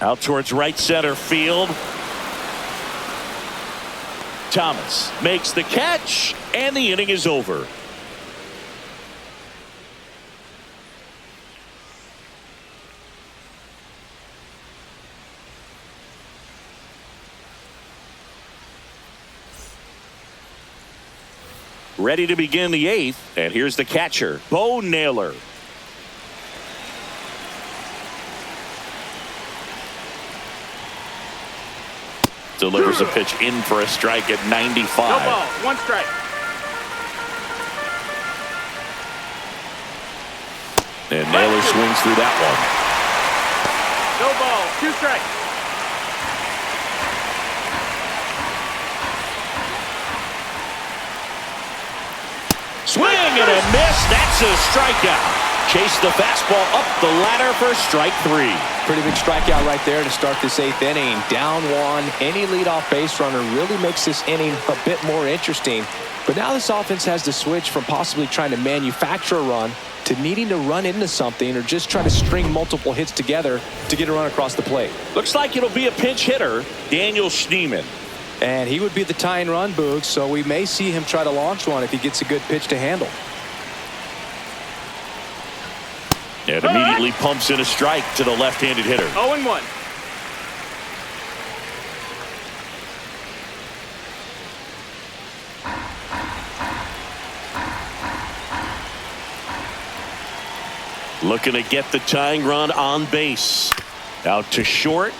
Out towards right center field. Thomas makes the catch, and the inning is over. Ready to begin the 8th, and here's the catcher, Bo Naylor. Delivers a pitch in for a strike at 95. No ball, 1 strike. And Naylor swings through that one. No ball, 2 strikes. Swing and a miss. That's a strikeout. Chase the fastball up the ladder for strike 3. Pretty big strikeout right there to start this 8th inning. Down 1. Any leadoff base runner really makes this inning a bit more interesting. But now this offense has to switch from possibly trying to manufacture a run to needing to run into something or just try to string multiple hits together to get a run across the plate. Looks like it'll be a pinch hitter, Daniel Schneemann. And he would be the tying run, Boog, so we may see him try to launch one if he gets a good pitch to handle. And immediately pumps in a strike to the left-handed hitter. 0-1. Looking to get the tying run on base. Out to short.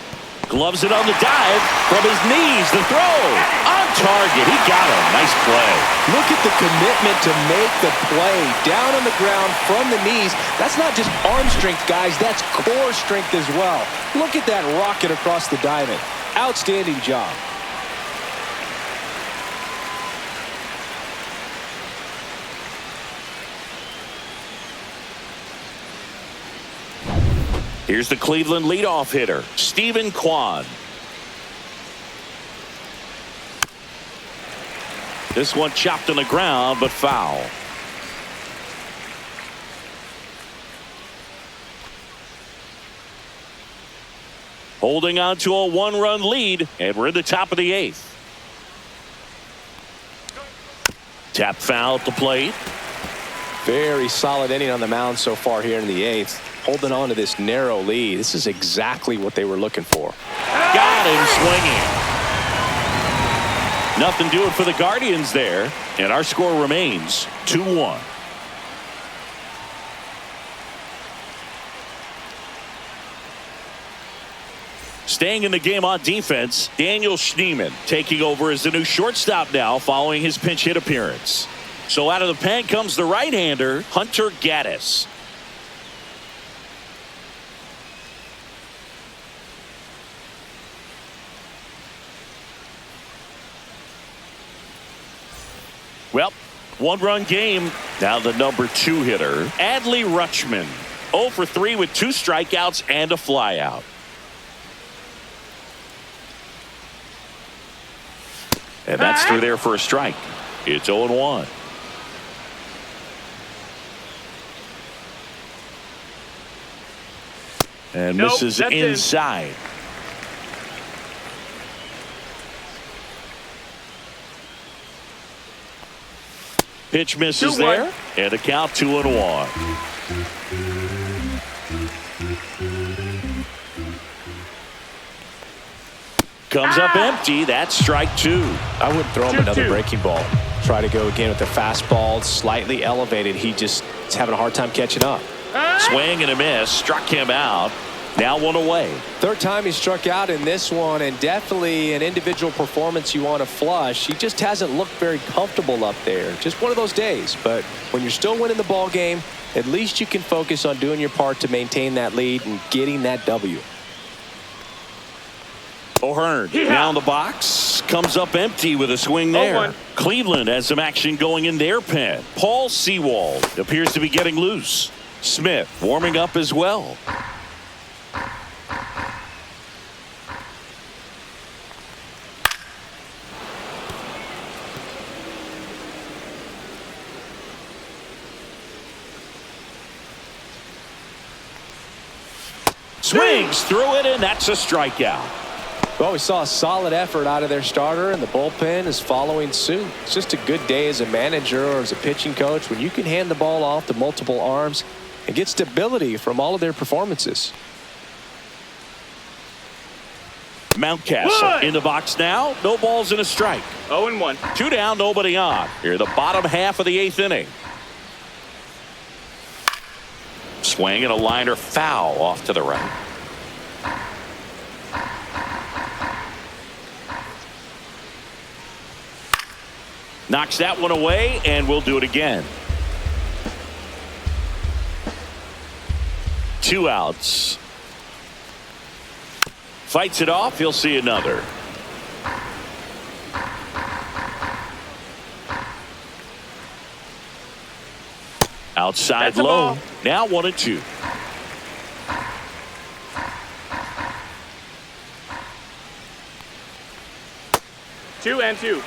Gloves it on the dive. From his knees, the throw. On target. He got him. Nice play. Look at the commitment to make the play. Down on the ground from the knees. That's not just arm strength, guys. That's core strength as well. Look at that rocket across the diamond. Outstanding job. Here's the Cleveland leadoff hitter, Stephen Kwan. This one chopped on the ground, but foul. Holding on to a 1-run lead, and we're in the top of the 8th. Tap foul at the plate. Very solid inning on the mound so far here in the 8th. Holding on to this narrow lead. This is exactly what they were looking for. Got him swinging. Nothing doing for the Guardians there. And our score remains 2-1. Staying in the game on defense, Daniel Schneemann taking over as the new shortstop now following his pinch hit appearance. So out of the pen comes the right-hander, Hunter Gaddis. Well, one-run game. Now the number 2 hitter, Adley Rutschman. 0 for 3 with 2 strikeouts and a flyout. And that's through there for a strike. It's 0-1. And misses inside. Pitch misses there. And a count 2-1. Comes up empty. That's strike 2. I wouldn't throw him another breaking ball. Try to go again with the fastball, slightly elevated. He just is having a hard time catching up. Swing and a miss. Struck him out. Now 1 away. Third time he struck out in this one, and definitely an individual performance you want to flush. He just hasn't looked very comfortable up there. Just one of those days. But when you're still winning the ball game, at least you can focus on doing your part to maintain that lead and getting that W. O'Hearn down the box, comes up empty with a swing there. Cleveland has some action going in their pen. Paul Sewald appears to be getting loose. Smith warming up as well. Swings through it, and that's a strikeout. Well, we saw a solid effort out of their starter, and the bullpen is following suit. It's just a good day as a manager or as a pitching coach when you can hand the ball off to multiple arms and get stability from all of their performances. Mountcastle in the box now. No balls and a strike. 0-1. 2 down, nobody on. Here, the bottom half of the 8th inning. Swing and a liner foul off to the right. Knocks that one away, and we'll do it again. 2 outs. Fights it off. He'll see another. Outside low. Ball. Now 1-2. Two and two.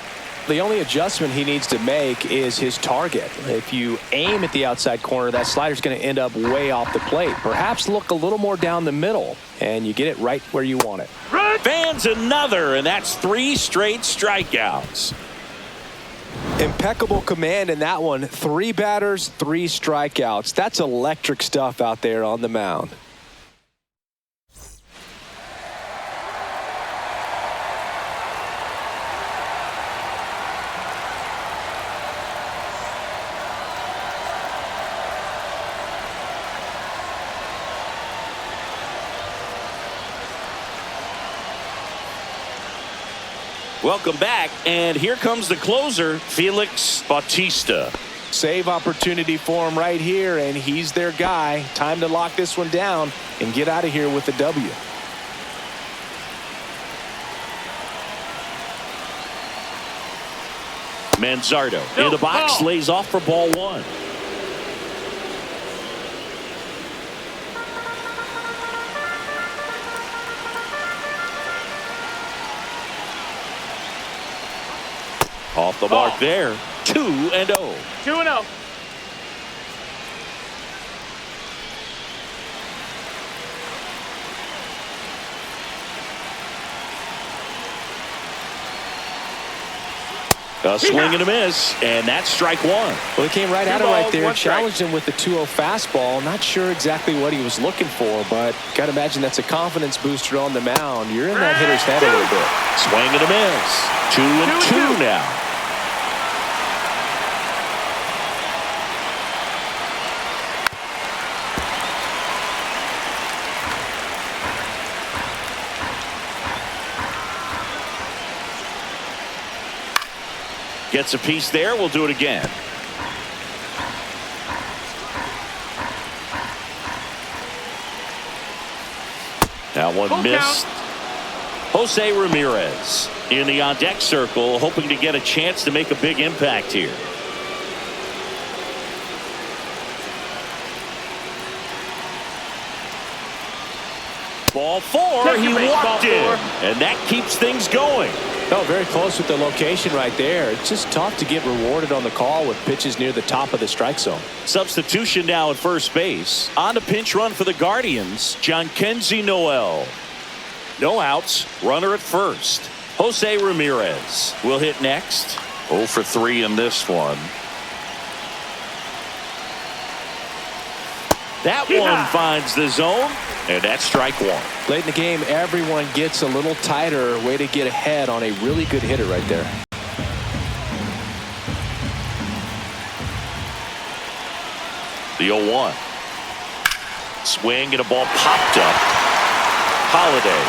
The only adjustment he needs to make is his target. If you aim at the outside corner, that slider's going to end up way off the plate. Perhaps look a little more down the middle, and you get it right where you want it. Fans another, and that's 3 straight strikeouts. Impeccable command in that one. 3 batters, 3 strikeouts. That's electric stuff out there on the mound. Welcome back, and here comes the closer, Felix Bautista. Save opportunity for him right here, and he's their guy. Time to lock this one down and get out of here with the W. Manzardo in the box, lays off for ball 1. Off the mark there. 2-0. 2-0. A swing and a miss, and that's strike one. Well, he came right at it balls, right there, one strike. challenged him with the 2-0 fastball. Not sure exactly what he was looking for, but got to imagine that's a confidence booster on the mound. You're in that hitter's head a little bit. Swing and a miss. 2-2 now. Gets a piece there. We'll do it again. That one Full missed. count. Jose Ramirez in the on-deck circle, hoping to get a chance to make a big impact here. Ball four. Take He your base, walked ball in, four. and that keeps things going. Oh, very close with the location right there. It's just tough to get rewarded on the call with pitches near the top of the strike zone. Substitution now at first base. On a pinch run for the Guardians, Jhonkensy Noel. No outs, runner at first. Jose Ramirez will hit next. 0 for 3 in this one. That one finds the zone, and that's strike one. Late in the game, everyone gets a little tighter. Way to get ahead on a really good hitter right there. The 0-1. Swing and a ball popped up. Holiday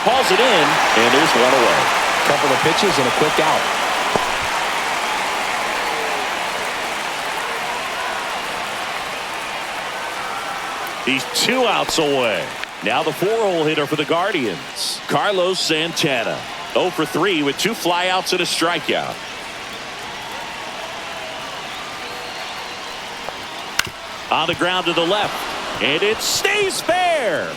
hauls it in, and there's one away. Couple of pitches and a quick out. He's 2 outs away. Now the 4-hole hitter for the Guardians, Carlos Santana. 0 for 3 with 2 flyouts and a strikeout. On the ground to the left, and it stays fair.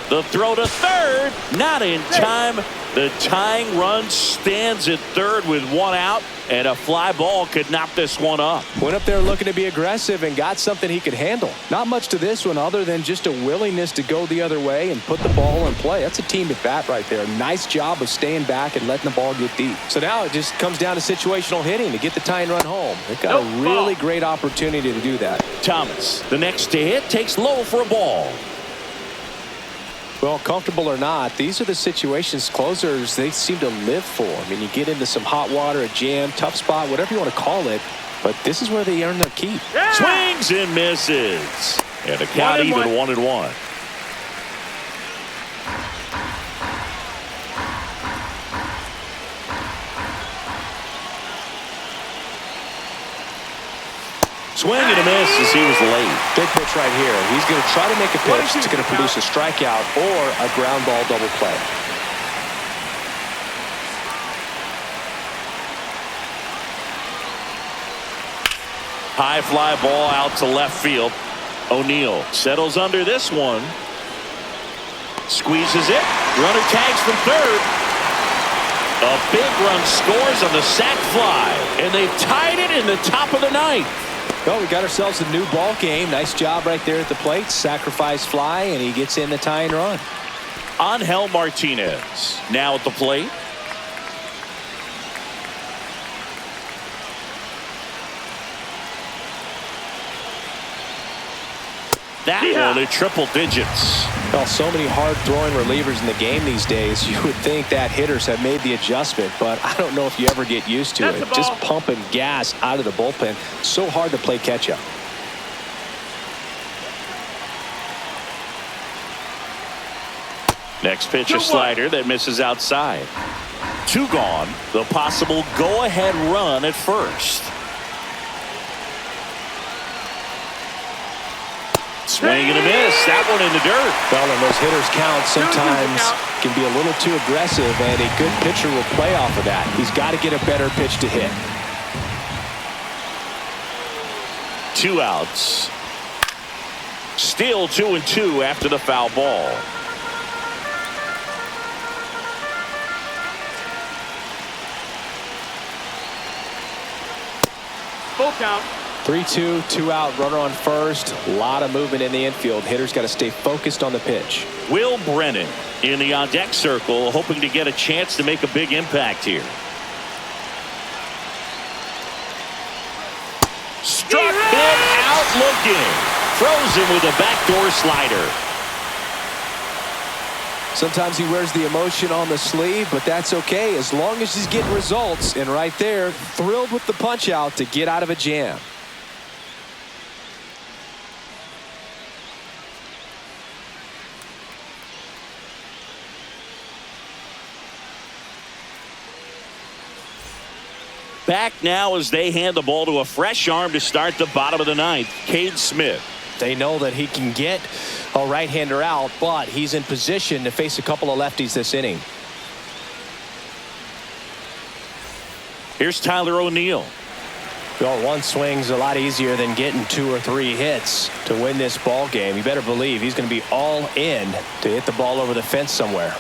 The throw to third, not in time. The tying run stands at third with 1 out, and a fly ball could knock this one up. Went up there looking to be aggressive and got something he could handle. Not much to this one other than just a willingness to go the other way and put the ball in play. That's a team at bat right there. Nice job of staying back and letting the ball get deep. So now it just comes down to situational hitting to get the tying run home. They've got a really great opportunity to do that. Thomas, the next to hit, takes low for a ball. Well, comfortable or not, these are the situations closers they seem to live for. I mean, you get into some hot water, a jam, tough spot, whatever you want to call it, but this is where they earn their keep. Swings and misses. And the count even 1-1. Swing and a miss as he was late. Big pitch right here. He's going to try to make a pitch that's going to produce a strikeout or a ground ball double play. High fly ball out to left field. O'Neill settles under this one. Squeezes it. Runner tags from third. A big run scores on the sac fly, and they've tied it in the top of the ninth. Well, we got ourselves a new ball game. Nice job right there at the plate. Sacrifice fly, and he gets in the tying run. Angel Martinez now at the plate. That one at triple digits. Well, so many hard-throwing relievers in the game these days. You would think that hitters have made the adjustment, but I don't know if you ever get used to it. Just pumping gas out of the bullpen. So hard to play catch-up. Next pitch, a slider that misses outside. 2 gone. The possible go-ahead run at first. Swing and a miss. That one in the dirt. Well, and those hitters count sometimes can be a little too aggressive, and a good pitcher will play off of that. He's got to get a better pitch to hit. 2 outs. Still 2-2 after the foul ball. Full count. 3-2, 2 out, runner on first. A lot of movement in the infield. Hitter's got to stay focused on the pitch. Will Brennan in the on-deck circle, hoping to get a chance to make a big impact here. Struck him out looking. Throws him with a backdoor slider. Sometimes he wears the emotion on the sleeve, but that's okay as long as he's getting results. And right there, thrilled with the punch out to get out of a jam. Back now as they hand the ball to a fresh arm to start the bottom of the ninth, Cade Smith. They know that he can get a right-hander out, but he's in position to face a couple of lefties this inning. Here's Tyler O'Neill. Well, one swing's a lot easier than getting 2 or 3 hits to win this ball game. You better believe he's going to be all in to hit the ball over the fence somewhere.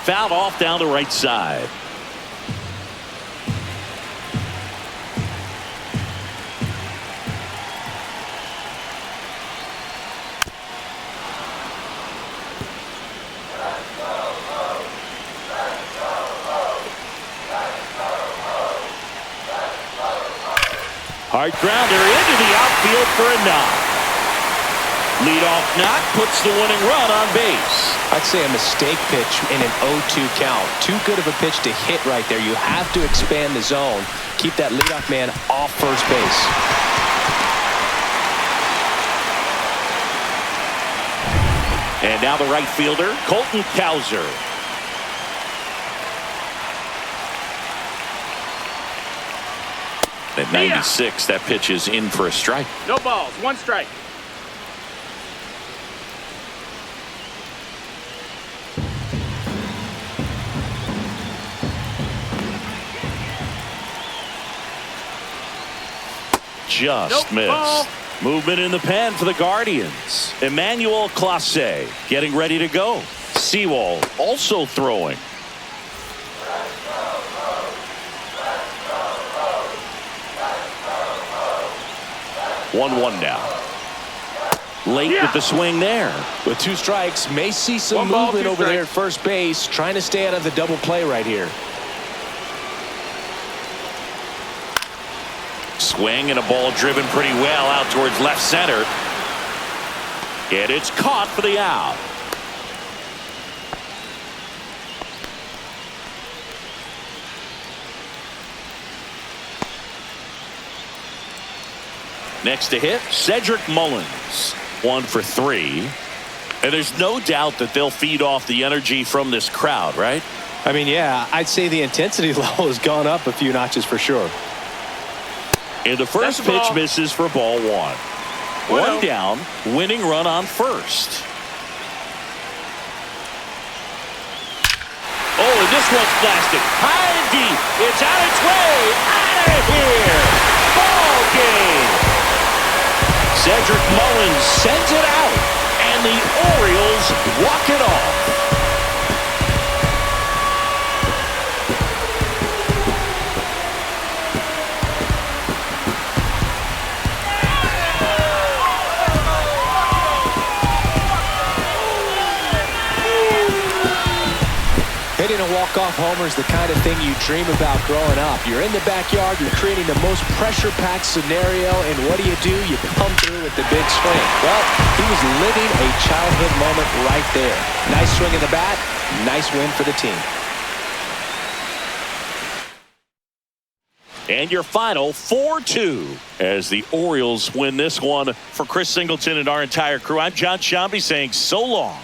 Fouled off down the right side. Hard grounder into the outfield for a knock. Leadoff knock puts the winning run on base. I'd say a mistake pitch in an 0-2 count. Too good of a pitch to hit right there. You have to expand the zone. Keep that leadoff man off first base. And now the right fielder, Colton Cowser. At 96, that pitch is in for a strike. No balls, 1 strike. Just missed. Ball. Movement in the pen for the Guardians. Emmanuel Clase getting ready to go. Sewell also throwing. 1-1 now. Late with the swing there. With 2 strikes, may see some 1 ball, movement 2 over there at strikes. first base, trying to stay out of the double play right here. Swing and a ball driven pretty well out towards left center. And it's caught for the out. Next to hit, Cedric Mullins. 1 for 3. And there's no doubt that they'll feed off the energy from this crowd, right? I mean, yeah, I'd say the intensity level has gone up a few notches for sure. And the first That's a pitch ball. misses for ball 1. One down, winning run on first. Oh, and this one's blasted. High and deep. It's on its way. Out of here. Ball game. Cedric Mullins sends it out. And the Orioles walk it off. Hitting a walk-off homer is the kind of thing you dream about growing up. You're in the backyard, you're creating the most pressure-packed scenario, and what do? You come through with the big swing. Well, he was living a childhood moment right there. Nice swing of the bat, nice win for the team. And your final 4-2 as the Orioles win this one. For Chris Singleton and our entire crew, I'm John Shambi saying so long.